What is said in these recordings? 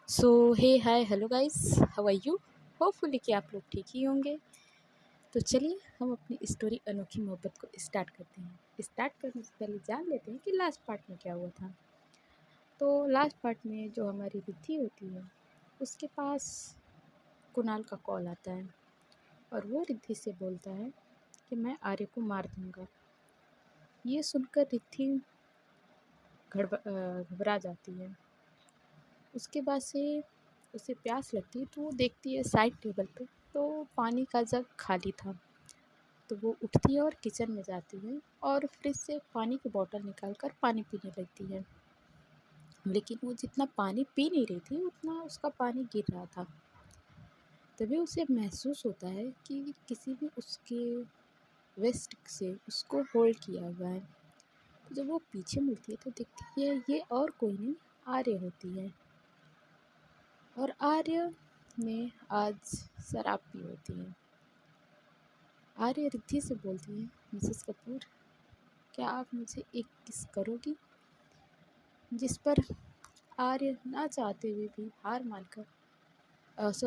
So hey hi hello guys, how are you. Hopefully कि आप लोग ठीक ही होंगे। तो चलिए हम अपनी स्टोरी अनोखी मोहब्बत को स्टार्ट करते हैं। स्टार्ट करने से पहले जान लेते हैं कि लास्ट पार्ट में क्या हुआ था। तो लास्ट पार्ट में जो हमारी रिद्धि होती है उसके पास कुणाल का कॉल आता है और वो रिद्धि से बोलता है कि मैं आर्य को मार दूंगा। ये सुनकर रिद्धि घबरा जाती है। उसके बाद से उसे प्यास लगती है तो वो देखती है साइड टेबल पे, तो पानी का जग खाली था। तो वो उठती है और किचन में जाती है और फ्रिज से पानी की बोतल निकाल कर पानी पीने लगती है। लेकिन वो जितना पानी पी नहीं रही थी उतना उसका पानी गिर रहा था। तभी उसे महसूस होता है कि किसी ने उसके वेस्ट से उसको होल्ड किया हुआ है। तो जब वो पीछे मुड़ती है तो देखती है ये और कोई नहीं, आर्य होती है। और आर्य ने आज शराब पी होती है। आर्य रिद्धि से बोलती है, मिसेस कपूर, क्या आप मुझे एक किस करोगी। जिस पर आर्य ना चाहते हुए भी हार मानकर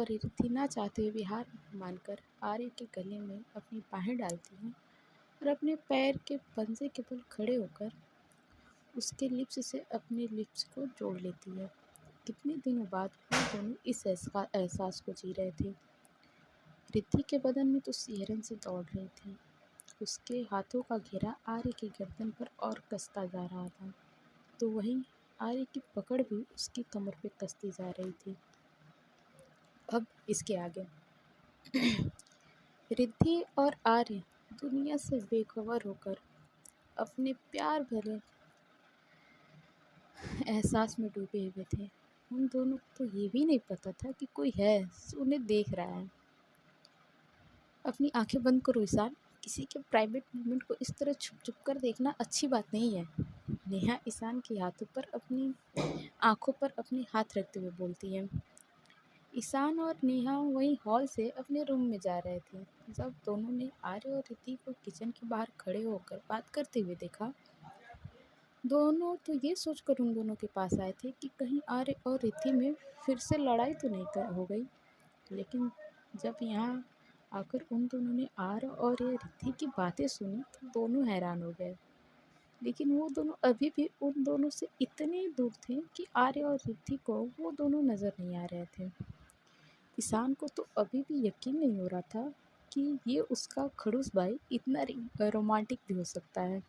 रिद्धि ना चाहते हुए भी हार मानकर आर्य के गले में अपनी बाहें डालती है और अपने पैर के पंजे के बल खड़े होकर उसके लिप्स से अपने लिप्स को जोड़ लेती है। कितने दिनों बाद वो दोनों इस एहसास को जी रहे थे। रिद्धि के बदन में तो सिहरन से दौड़ रही थी। उसके हाथों का घेरा आर्य की गर्दन पर और कसता जा रहा था, तो वहीं आर्य की पकड़ भी उसकी कमर पे कसती जा रही थी। अब इसके आगे रिद्धि और आर्य दुनिया से बेखबर होकर अपने प्यार भरे एहसास में डूबे हुए थे। उन दोनों को तो ये भी नहीं पता था कि कोई है उन्हें देख रहा है। अपनी आंखें बंद करो ईशान, किसी के प्राइवेट मोमेंट को इस तरह छुप छुप कर देखना अच्छी बात नहीं है। नेहा ईशान के हाथों पर अपनी आंखों पर अपने हाथ रखते हुए बोलती है। ईशान और नेहा वहीं हॉल से अपने रूम में जा रहे थे जब दोनों ने आर्य और रिद्धि को किचन के बाहर खड़े होकर बात करते हुए देखा। दोनों तो ये सोचकर उन दोनों के पास आए थे कि कहीं आर्य और रिद्धि में फिर से लड़ाई तो नहीं हो गई। लेकिन जब यहाँ आकर उन दोनों ने आर्य और ये रिद्धि की बातें सुनी तो दोनों हैरान हो गए। लेकिन वो दोनों अभी भी उन दोनों से इतने दूर थे कि आर्य और रिद्धि को वो दोनों नज़र नहीं आ रहे थे। ईशान को तो अभी भी यकीन नहीं हो रहा था कि ये उसका खड़ूस भाई इतना रोमांटिक भी हो सकता है।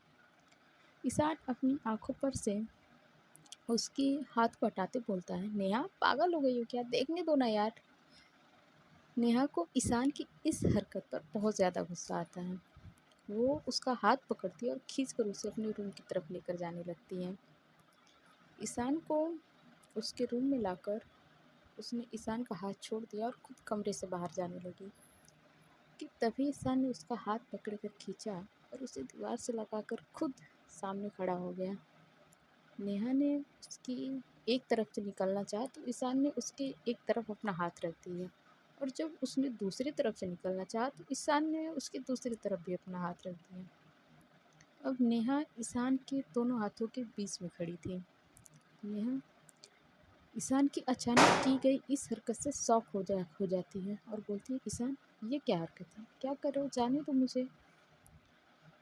ईशान अपनी आंखों पर से उसके हाथ को हटाते बोलता है, नेहा पागल हो गई हो क्या, देखने दो ना यार। नेहा को ईशान की इस हरकत पर बहुत ज़्यादा गुस्सा आता है। वो उसका हाथ पकड़ती है और खींचकर उसे अपने रूम की तरफ लेकर जाने लगती है। ईशान को उसके रूम में लाकर उसने ईशान का हाथ छोड़ दिया और खुद कमरे से बाहर जाने लगी कि तभी ईशान ने उसका हाथ पकड़कर खींचा और उसे दीवार से लगाकर खुद सामने खड़ा हो गया। नेहा ने उसकी एक तरफ से निकलना चाहा तो ईशान ने उसके एक तरफ अपना हाथ रख दिया और जब उसने दूसरी तरफ से निकलना चाहा तो ईशान ने उसकी दूसरी तरफ भी अपना हाथ रख दिया। अब नेहा ईशान के दोनों हाथों के बीच में खड़ी थी। नेहा ईशान की अचानक की गई इस हरकत से शॉक हो जाती है और बोलती है, ईशान ये क्या हरकत है, क्या कर रहे हो, जाने दो मुझे।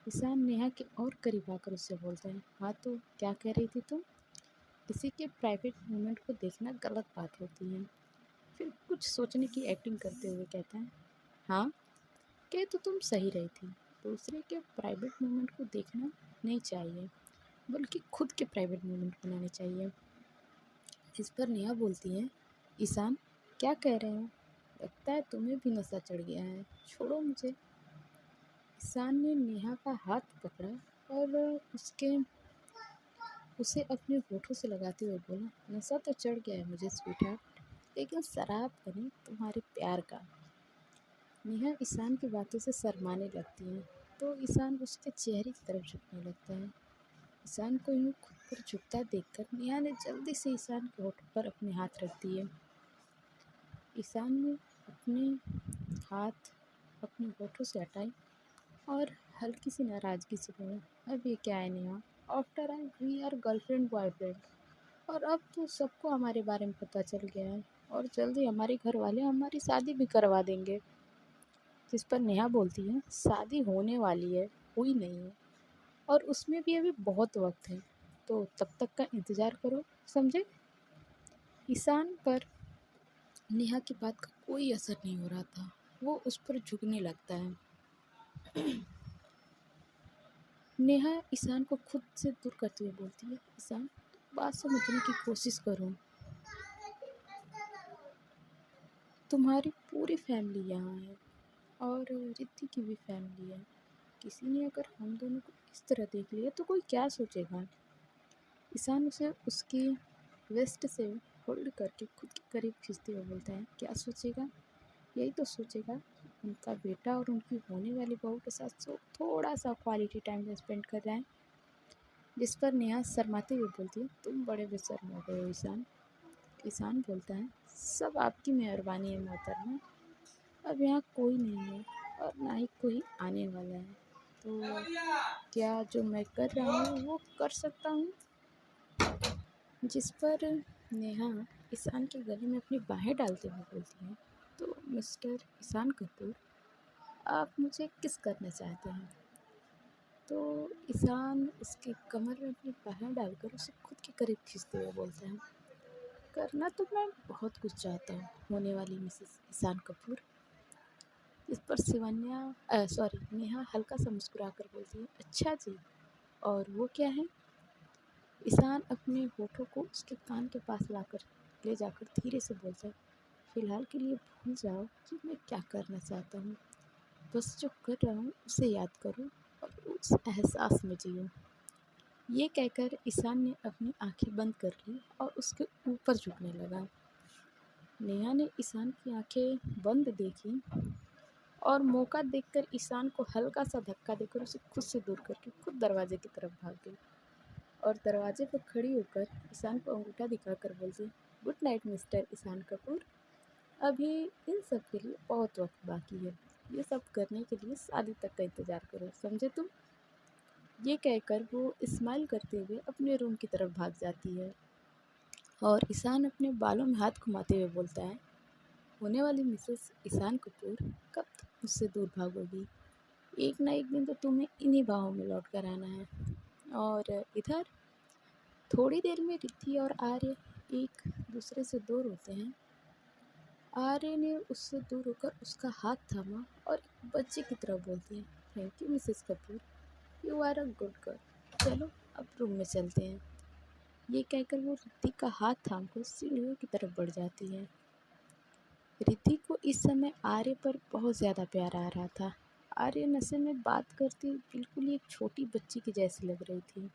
ईशान नेहा के और करीब आकर उससे बोलता है, हाँ तो क्या कह रही थी तुम। किसी के प्राइवेट मोमेंट को देखना गलत बात होती है। फिर कुछ सोचने की एक्टिंग करते हुए कहता है, हाँ कह तो तुम सही रही थी, दूसरे के प्राइवेट मोमेंट को देखना नहीं चाहिए बल्कि खुद के प्राइवेट मोमेंट बनाने चाहिए। इस पर नेहा बोलती है, ईशान क्या कह रहे हो, लगता है तुम्हें भी नशा चढ़ गया है, छोड़ो मुझे। ईशान ने नेहा का हाथ पकड़ा और उसे अपने होठों से लगाते हुए बोला, नशा तो चढ़ गया है मुझे स्वीटहार्ट, लेकिन शराब का नहीं, तुम्हारे प्यार का। नेहा ईशान की बातों से शर्माने लगती है तो ईशान उसके चेहरे की तरफ झुकने लगता है। ईशान को यूँ खुद पर झुकता देखकर नेहा ने जल्दी से ईशान के होठ पर अपने हाथ रख दिए। ईशान ने अपने हाथ अपने होठों से हटाए और हल्की सी नाराज़गी से बोला, अब ये क्या है Neha, after all we are girlfriend boyfriend, और अब तो सबको हमारे बारे में पता चल गया है और जल्दी हमारे घर वाले हमारी शादी भी करवा देंगे। जिस पर नेहा बोलती है, शादी होने वाली है, हुई नहीं है और उसमें भी अभी बहुत वक्त है, तो तब तक का इंतज़ार करो, समझे? ईशान पर नेहा की बात का कोई असर नहीं हो रहा था। वो उस पर झुकने लगता है। नेहा ईशान को खुद से दूर करते हुए बोलती है, ईशान बात समझने की कोशिश करो। तुम्हारी पूरी फैमिली यहाँ है और रिद्धि की भी फैमिली है। किसी ने अगर हम दोनों को इस तरह देख लिया तो कोई क्या सोचेगा? ईशान उसे उसकी वेस्ट से होल्ड करके खुद के करीब खींचते हुए बोलता है, क्या सोचेगा? यही तो सोचेगा उनका बेटा और उनकी होने वाली बहू के साथ थोड़ा सा क्वालिटी टाइम स्पेंड कर रहा है। जिस पर नेहा शर्माते हुए बोलती है, तुम बड़े बेशर्म हो गए हो ईशान। ईशान बोलता है, सब आपकी मेहरबानी है मोहतरमा। अब यहाँ कोई नहीं है और ना ही कोई आने वाला है, तो क्या जो मैं कर रहा हूँ वो कर सकता हूँ? जिस पर नेहा ईशान के गले में अपनी बाहें डालते हुए बोलती है, तो मिस्टर ईशान कपूर, आप मुझे किस करना चाहते हैं? तो ईशान उसके कमर में अपनी बाहें डालकर उसे खुद के करीब खींचते हुए बोलता है, करना तो मैं बहुत कुछ चाहता हूँ होने वाली मिसेस ईशान कपूर। इस पर नेहा हल्का सा मुस्कुरा कर बोलती है, अच्छा जी, और वो क्या है? ईशान अपने होठों को उसके कान के पास ले जाकर धीरे से बोलता है, फिलहाल के लिए भूल जाओ कि मैं क्या करना चाहता हूँ। बस जो कर रहा हूँ उसे याद करो और उस एहसास में जियो। ये कहकर ईशान ने अपनी आंखें बंद कर ली और उसके ऊपर झुकने लगा। नेहा ने ईशान की आंखें बंद देखी और मौका देखकर ईशान को हल्का सा धक्का देकर उसे खुद से दूर करके खुद दरवाजे की तरफ भाग गई और दरवाजे पर खड़ी होकर ईशान को अंगूठा दिखाकर बोलती, good night mister Ishaan Kapoor. अभी इन सब के लिए बहुत वक्त बाकी है। ये सब करने के लिए शादी तक का इंतज़ार करो, समझे तुम? ये कहकर वो स्माइल करते हुए अपने रूम की तरफ भाग जाती है और ईशान अपने बालों में हाथ घुमाते हुए बोलता है, होने वाली मिसेस ईशान कपूर, कब तुम मुझसे दूर भागोगी? एक ना एक दिन तो तुम्हें इन्हीं बाहों में लौट कर आना है। और इधर थोड़ी देर में रिद्धि और आर्य एक दूसरे से दूर होते हैं। आर्य ने उससे दूर होकर उसका हाथ थामा और एक बच्चे की तरह बोलती है, thank you missus Kapoor, you are a good girl. चलो अब रूम में चलते हैं। ये कहकर वो रिद्धि का हाथ थामकर सीढ़ियों की तरफ बढ़ जाती है। रिद्धि को इस समय आर्य पर बहुत ज़्यादा प्यार आ रहा था। आर्य नशे में बात करती बिल्कुल ही एक छोटी बच्ची की जैसी लग रही थी।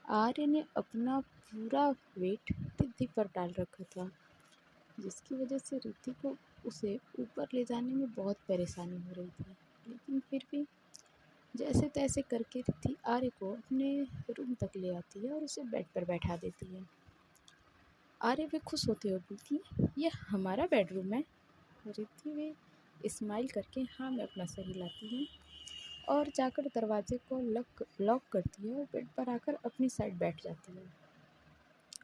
आर्य ने अपना पूरा वेट रिद्धि पर डाल रखा था, जिसकी वजह से रिद्धि को उसे ऊपर ले जाने में बहुत परेशानी हो रही थी। लेकिन फिर भी जैसे तैसे करके रिद्धि आर्य को अपने रूम तक ले आती है और उसे बेड पर बैठा देती है। आर्य भी खुश होते हुए बोलती है, ये हमारा बेडरूम है। रिद्धि भी स्माइल करके हाँ में अपना सर हिलाती है और जाकर दरवाजे को लॉक करती है और बेड पर आकर अपनी साइड बैठ जाती है।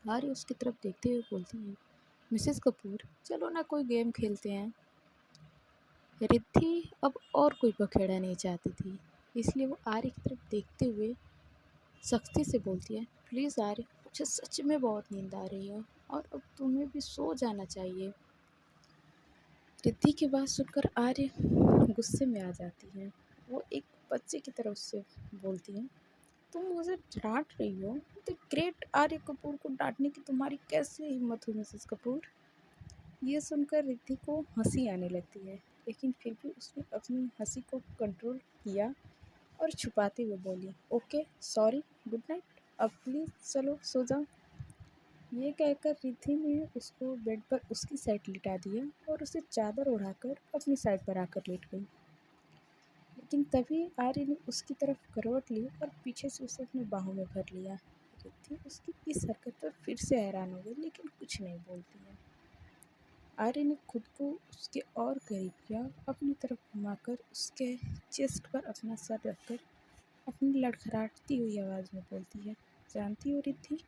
आर्य उसकी तरफ देखते हुए बोलती है, मिसेस कपूर, चलो ना कोई गेम खेलते हैं। रिद्धि अब और कोई बखेड़ा नहीं चाहती थी, इसलिए वो आर्य की तरफ देखते हुए सख्ती से बोलती है, प्लीज़ आर्य, मुझे सच में बहुत नींद आ रही है और अब तुम्हें भी सो जाना चाहिए। रिद्धि की बात सुनकर आर्य गुस्से में आ जाती है। वो एक बच्चे की तरह उससे बोलती है, तुम मुझे डांट रही हो? द ग्रेट आर्य कपूर को डांटने की तुम्हारी कैसे हिम्मत हुई मिसेस कपूर? ये सुनकर रिद्धि को हंसी आने लगती है, लेकिन फिर भी उसने अपनी हंसी को कंट्रोल किया और छुपाते हुए बोली, ओके सॉरी, गुड नाइट, अब प्लीज़ चलो सो जाओ। ये कहकर रिद्धि ने उसको बेड पर उसकी साइड लिटा दिया और उसे चादर ओढ़ाकर अपनी साइड पर आकर लेट गई। लेकिन तभी आर्य ने उसकी तरफ करवट ली और पीछे से उसे अपनी बाहों में भर लिया। रिद्धि उसकी इस हरकत पर फिर से हैरान हो गई, लेकिन कुछ नहीं बोलती है। आर्य ने खुद को उसके और करीब किया, अपनी तरफ घुमाकर उसके चेस्ट पर अपना सर रखकर अपनी लड़खड़ाती हुई आवाज़ में बोलती है, जानती हो रिद्धि,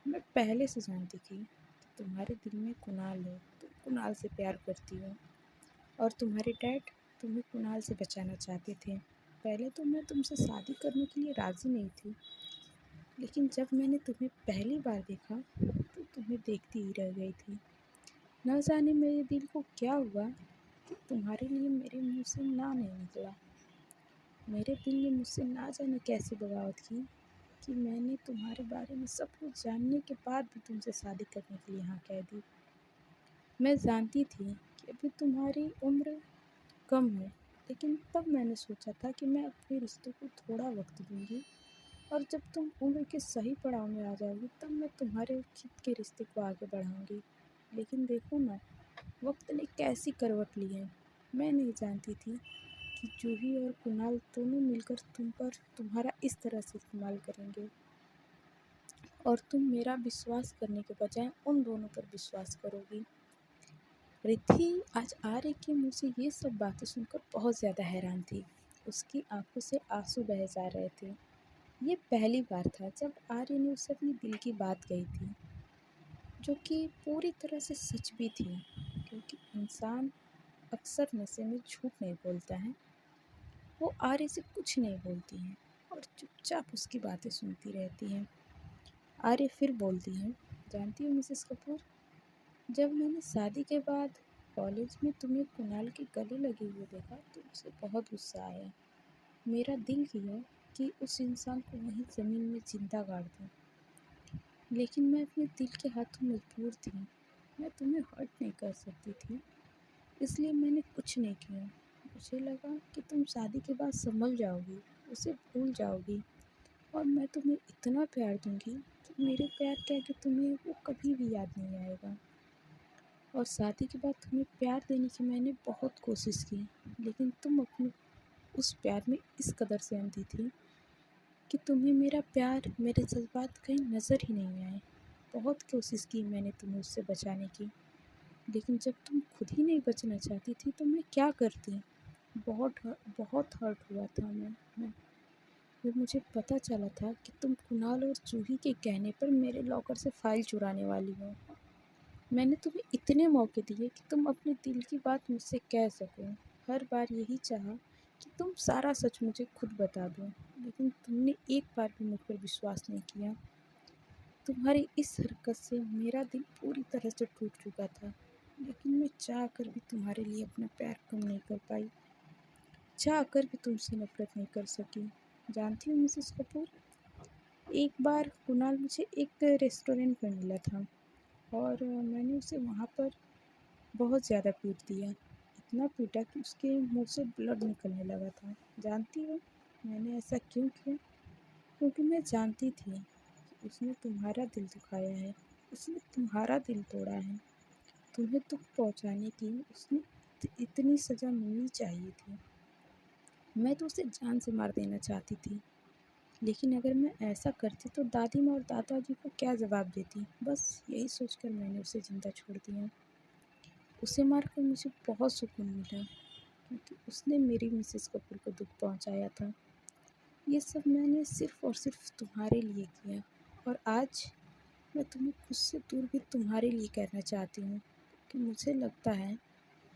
मैं पहले से जानती थी कि तुम्हारे दिल में कुणाल है, तुम कुणाल से प्यार करती हो और तुम्हारे डैड तुम्हें कुणाल से बचाना चाहते थे। पहले तो मैं तुमसे शादी करने के लिए राज़ी नहीं थी, लेकिन जब मैंने तुम्हें पहली बार देखा तो तुम्हें देखती ही रह गई थी। न जाने मेरे दिल को क्या हुआ कि तुम्हारे लिए मेरे मुंह से ना नहीं निकला। मेरे दिल ने मुझसे ना जाने कैसी बगावत की कि मैंने तुम्हारे बारे में सब कुछ जानने के बाद भी तुमसे शादी करने के लिए हाँ कह दी। मैं जानती थी कि अभी तुम्हारी उम्र कम है, लेकिन तब मैंने सोचा था कि मैं अपने रिश्तों को थोड़ा वक्त दूंगी और जब तुम उम्र के सही पड़ाव में आ जाओगी तब मैं तुम्हारे खुद के रिश्ते को आगे बढ़ाऊंगी। लेकिन देखो ना, वक्त ने कैसी करवट ली है। मैं नहीं जानती थी कि जूही और कुणाल दोनों मिलकर तुम पर तुम्हारा इस तरह से इस्तेमाल करेंगे और तुम मेरा विश्वास करने के बजाय उन दोनों पर विश्वास करोगी। रिद्धि आज आर्य के मुंह से ये सब बातें सुनकर बहुत ज़्यादा हैरान थी। उसकी आंखों से आंसू बहे जा रहे थे। ये पहली बार था जब आर्य ने उसे अपनी दिल की बात कही थी, जो कि पूरी तरह से सच भी थी, क्योंकि इंसान अक्सर नशे में झूठ नहीं बोलता है। वो आर्य से कुछ नहीं बोलती है और चुपचाप उसकी बातें सुनती रहती है। आर्य फिर बोलती है, जानती हो मिसेस कपूर, जब मैंने शादी के बाद कॉलेज में तुम्हें कुणाल के गले लगे हुए देखा तो मुझे बहुत गुस्सा आया। मेरा दिल किया कि उस इंसान को वहीं ज़मीन में जिंदा गाड़ दूं, लेकिन मैं अपने दिल के हाथों मजबूर थी। मैं तुम्हें हर्ट नहीं कर सकती थी, इसलिए मैंने कुछ नहीं किया। मुझे लगा कि तुम शादी के बाद संभल जाओगी, उसे भूल जाओगी और मैं तुम्हें इतना प्यार दूंगी कि मेरे प्यार के आगे तुम्हें वो कभी भी याद नहीं आएगा। और शादी के बाद तुम्हें प्यार देने की मैंने बहुत कोशिश की, लेकिन तुम अपने उस प्यार में इस कदर से अंधी थी कि तुम्हें मेरा प्यार, मेरे जज्बात कहीं नज़र ही नहीं आए। बहुत कोशिश की मैंने तुम्हें उससे बचाने की, लेकिन जब तुम खुद ही नहीं बचना चाहती थी तो मैं क्या करती। बहुत हर्ट हुआ था मैं जब मुझे पता चला था कि तुम कुणाल और जूही के कहने पर मेरे लॉकर से फाइल चुराने वाली हो। मैंने तुम्हें इतने मौके दिए कि तुम अपने दिल की बात मुझसे कह सको। हर बार यही चाहा कि तुम सारा सच मुझे खुद बता दो, लेकिन तुमने एक बार भी मुझ पर विश्वास नहीं किया। तुम्हारी इस हरकत से मेरा दिल पूरी तरह से टूट चुका था, लेकिन मैं चाह कर भी तुम्हारे लिए अपना प्यार कम नहीं कर पाई। चाह कर भी तुमसे नफरत नहीं कर सकी। जानती हो मिसेस कपूर, एक बार कुणाल मुझे एक रेस्टोरेंट में मिला था और मैंने उसे वहाँ पर बहुत ज़्यादा पीट दिया। इतना पीटा कि उसके मुंह से ब्लड निकलने लगा था। जानती हो मैंने ऐसा क्यों किया? क्योंकि मैं जानती थी कि उसने तुम्हारा दिल दुखाया है, उसने तुम्हारा दिल तोड़ा है। तुम्हें दुख पहुंचाने की उसने इतनी सज़ा मिलनी चाहिए थी। मैं तो उसे जान से मार देना चाहती थी, लेकिन अगर मैं ऐसा करती तो दादी माँ और दादाजी को क्या जवाब देती। बस यही सोचकर मैंने उसे ज़िंदा छोड़ दिया। उसे मारकर मुझे बहुत सुकून मिला, क्योंकि उसने मेरी मिसेस कपूर को दुख पहुंचाया था। ये सब मैंने सिर्फ और सिर्फ तुम्हारे लिए किया और आज मैं तुम्हें खुद से दूर भी तुम्हारे लिए कहना चाहती हूँ कि मुझे लगता है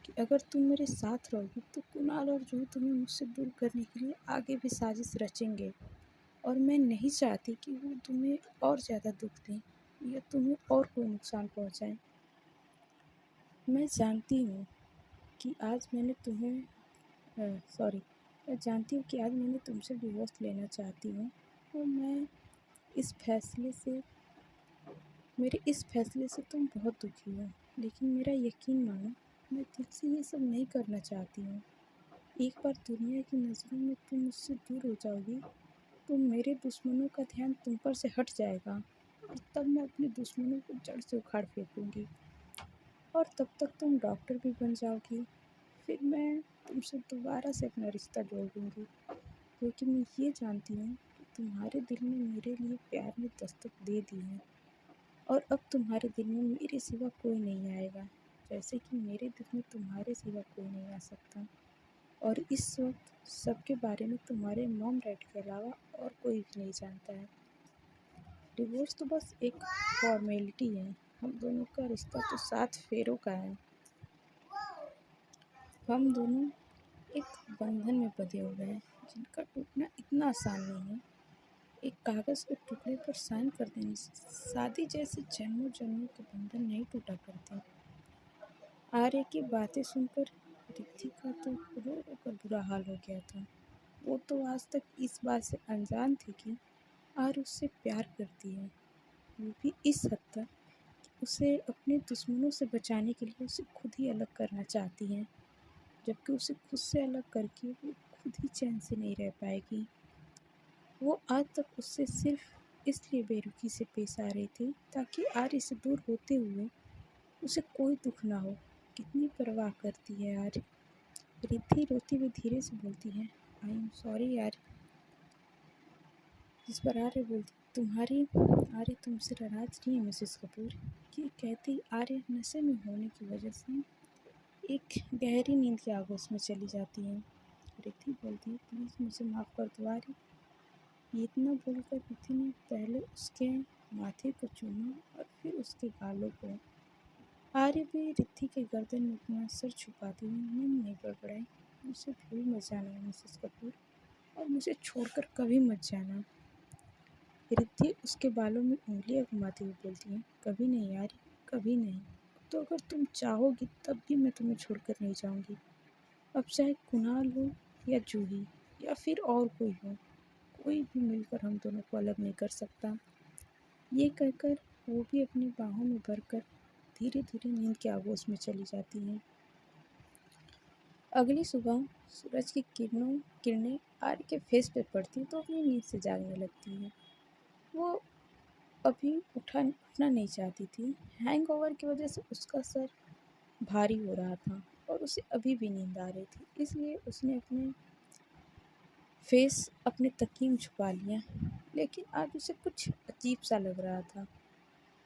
कि अगर तुम मेरे साथ रहोगी तो कुणाल और जूही तुम्हें मुझसे दूर करने के लिए आगे भी साजिश रचेंगे और मैं नहीं चाहती कि वो तुम्हें और ज़्यादा दुख दें या तुम्हें और कोई नुकसान पहुँचाएं। मैं जानती हूँ कि आज मैंने सॉरी मैं जानती हूँ कि आज मैंने तुमसे डिवोर्स लेना चाहती हूँ और इस फैसले से मेरे इस फैसले से तुम बहुत दुखी हो, लेकिन मेरा यकीन मानो, मैं दिल से ये सब नहीं करना चाहती हूँ। एक बार दुनिया की नज़रों में तुम मुझसे दूर हो जाओगी तो मेरे दुश्मनों का ध्यान तुम पर से हट जाएगा और तब मैं अपने दुश्मनों को जड़ से उखाड़ फेंकूंगी और तब तक तुम डॉक्टर भी बन जाओगी। फिर मैं तुमसे दोबारा से अपना रिश्ता जोड़ दूंगी, क्योंकि मैं ये जानती हूँ कि तुम्हारे दिल में मेरे लिए प्यार ने दस्तक दे दी है और अब तुम्हारे दिल में मेरे सिवा कोई नहीं आएगा, जैसे कि मेरे दिल में तुम्हारे सिवा कोई नहीं आ सकता। और इस वक्त सबके बारे में तुम्हारे मॉम डैड के अलावा और कोई भी नहीं जानता है। डिवोर्स तो बस एक फॉर्मेलिटी है। हम दोनों का रिश्ता तो 7 फेरों का है। हम दोनों एक बंधन में बंधे हुए हैं जिनका टूटना इतना आसान नहीं है। एक कागज़ के टुकड़े पर साइन कर देने से शादी जैसे जन्मों जन्मों के बंधन नहीं टूटा करते। आर्य की बातें सुनकर रिद्धि का तो रो रो कर बुरा हाल हो गया था। वो तो आज तक इस बात से अनजान थी कि आर्य उससे प्यार करती है, वो भी इस हद तक कि उसे अपने दुश्मनों से बचाने के लिए उसे खुद ही अलग करना चाहती है, जबकि उसे खुद से अलग करके वो खुद ही चैन से नहीं रह पाएगी। वो आज तक उससे सिर्फ इसलिए बेरुखी से पेश आ रही थी ताकि आर्य से दूर होते हुए उसे कोई दुख ना हो। कितनी परवाह करती है आर्य। रिद्धि रोती हुई धीरे से बोलती है, आई एम सॉरी यार। जिस पर आर्य बोलती, तुम्हारी आर्य तुमसे नाराज नहीं है मिसेस कपूर। ये कहती आर्य नशे में होने की वजह से एक गहरी नींद के आगोश में चली जाती है। रिद्धि बोलती है, प्लीज़ मुझे माफ़ कर दो आर्य। इतना बोलकर रिद्धि ने पहले उसके माथे को चूमा और फिर उसके गालों को। आर्य भी रिद्धि के गर्दन में अपना सर छुपाती हुई नींद में बड़बड़ाई, मुझे भूल मत जाना मिसेस कपूर, और मुझे छोड़कर कभी मत जाना। रिद्धि उसके बालों में उंगलियां घुमाती हुई बोलती है, कभी नहीं आर्य, कभी नहीं। तो अगर तुम चाहोगी तब भी मैं तुम्हें छोड़कर नहीं जाऊंगी। अब चाहे कुणाल हो या जूही या फिर और कोई हो, कोई भी मिलकर हम दोनों को अलग नहीं कर सकता। ये कहकर वो भी अपनी बाहों में भरकर धीरे धीरे नींद के आगोश में चली जाती है। अगली सुबह सूरज की किरणें आर्य के फेस पे पड़ती तो अपनी नींद से जागने लगती है। वो अभी उठना नहीं चाहती थी। हैंगओवर की वजह से उसका सर भारी हो रहा था और उसे अभी भी नींद आ रही थी, इसलिए उसने अपने फेस अपने तकिए में छुपा लिया। लेकिन आज उसे कुछ अजीब सा लग रहा था।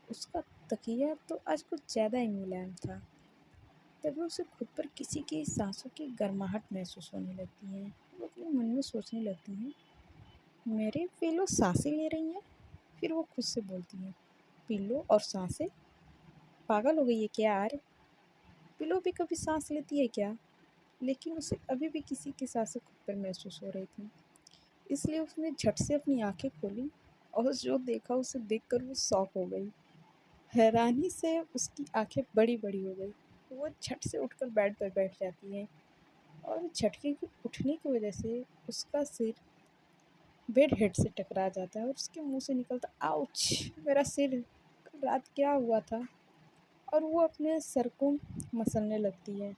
उसका तकिया तो आज कुछ ज़्यादा ही मुलायम था। तभी उसे खुद पर किसी की सांसों की गर्माहट महसूस होने लगती है। वो अपने मन में सोचने लगती है, मेरे पिल्लो सांसें ले रही हैं। फिर वो खुद से बोलती है, पिल्लो और सांसें, पागल हो गई है क्या यार? पिल्लो भी कभी सांस लेती है क्या? लेकिन उसे अभी भी किसी की सांसें खुद पर महसूस हो रही थी, इसलिए उसने झट से अपनी आंखें खोली और जो देखा उसे देखकर वो शॉक हो गई। हैरानी से उसकी आंखें बड़ी बड़ी हो गई। वो झट से उठकर बेड पर बैठ जाती है और झटके के उठने की वजह से उसका सिर बेड हेड से टकरा जाता है और उसके मुंह से निकलता, आउच, मेरा सिर, कल रात क्या हुआ था? और वो अपने सर को मसलने लगती है।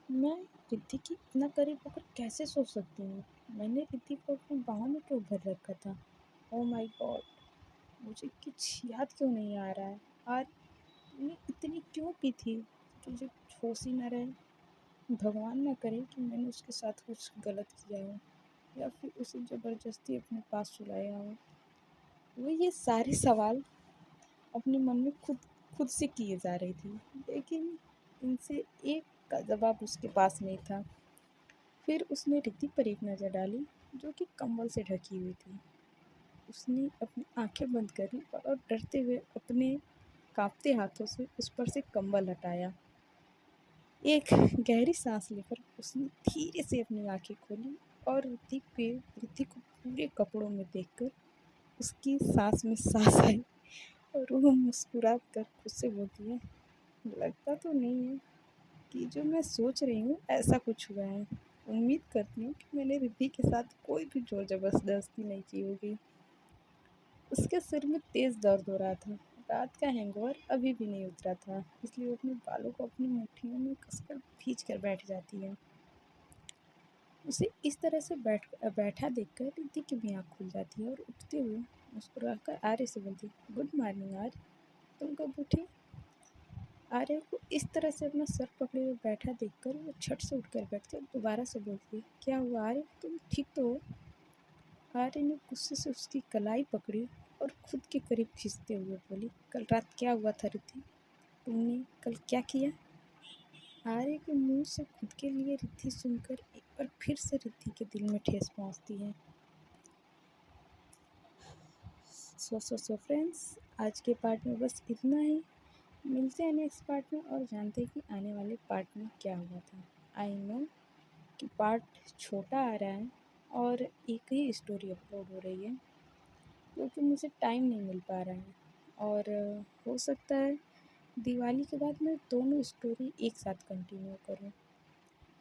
मैं रिद्धि की इतना करीब होकर कैसे सो सकती हूँ? मैंने रिद्धि को अपनी बाहों में क्यों भर रखा था? ओ माय गॉड, मुझे कुछ याद क्यों नहीं आ रहा है? और तुमने इतनी क्यों पी थी? तुझे होश ही न रहे। भगवान ना करे कि मैंने उसके साथ कुछ गलत किया हो या फिर उसे ज़बरदस्ती अपने पास सुलाया हो। वो ये सारे सवाल अपने मन में खुद खुद से किए जा रही थी, लेकिन इनसे एक का जवाब उसके पास नहीं था। फिर उसने रिद्धि पर एक नज़र डाली जो कि कंबल से ढकी हुई थी। उसने अपनी आंखें बंद करी और डरते हुए अपने कांपते हाथों से उस पर से कंबल हटाया। एक गहरी सांस लेकर उसने धीरे से अपनी आंखें खोली और रिद्धि को पूरे कपड़ों में देखकर उसकी सांस में सांस आई और वो मुस्कुरा कर खुद से बोलती है, लगता तो नहीं है कि जो मैं सोच रही हूँ ऐसा कुछ हुआ है। उम्मीद करती हूँ कि मैंने रिद्धि के साथ कोई भी जोर जबरदस्ती नहीं की होगी। उसके सिर में तेज़ दर्द हो रहा था। रात का हैंगओवर अभी भी नहीं उतरा था, इसलिए वो अपने बालों को अपनी मुट्ठियों में कसकर खींच कर बैठ जाती है। उसे इस तरह से बैठा देखकर रिद्धि की भी आँख खुल जाती है और उठते हुए मुस्कुराकर आर्य से बोलती, गुड मॉर्निंग आर्य, तुम कब उठे? आर्य को इस तरह से अपना सर पकड़े हुए बैठा देखकर वो झट से उठकर बैठती और दोबारा से बोलती, क्या हुआ आर्य, तुम ठीक तो हो? आर्य ने गुस्से से उसकी कलाई पकड़ी और खुद के करीब खींचते हुए बोली, कल रात क्या हुआ था रिद्धि? तुमने कल क्या किया? आर्य के मुंह से खुद के लिए रिद्धि सुनकर एक बार फिर से रिद्धि के दिल में ठेस पहुंचती है। सो फ्रेंड्स, आज के पार्ट में बस इतना ही। मिलते हैं नेक्स्ट पार्ट में और जानते हैं कि आने वाले पार्ट में क्या हुआ था। आई नो कि पार्ट छोटा आ रहा है और एक ही स्टोरी अपलोड हो रही है क्योंकि मुझे टाइम नहीं मिल पा रहा है। और हो सकता है दिवाली के बाद मैं दोनों स्टोरी एक साथ कंटिन्यू करूं,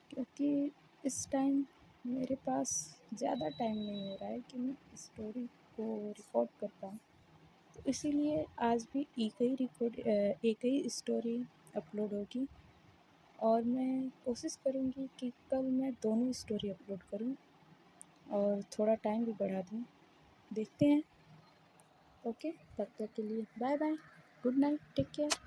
क्योंकि इस टाइम मेरे पास ज़्यादा टाइम नहीं हो रहा है कि मैं स्टोरी को रिकॉर्ड कर पाऊँ। तो इसीलिए आज भी एक ही स्टोरी अपलोड होगी और मैं कोशिश करूँगी कि कल मैं दोनों स्टोरी अपलोड करूँ और थोड़ा टाइम भी बढ़ा दूँ। देखते हैं। ओके, तब तक के लिए bye bye, good night, take care.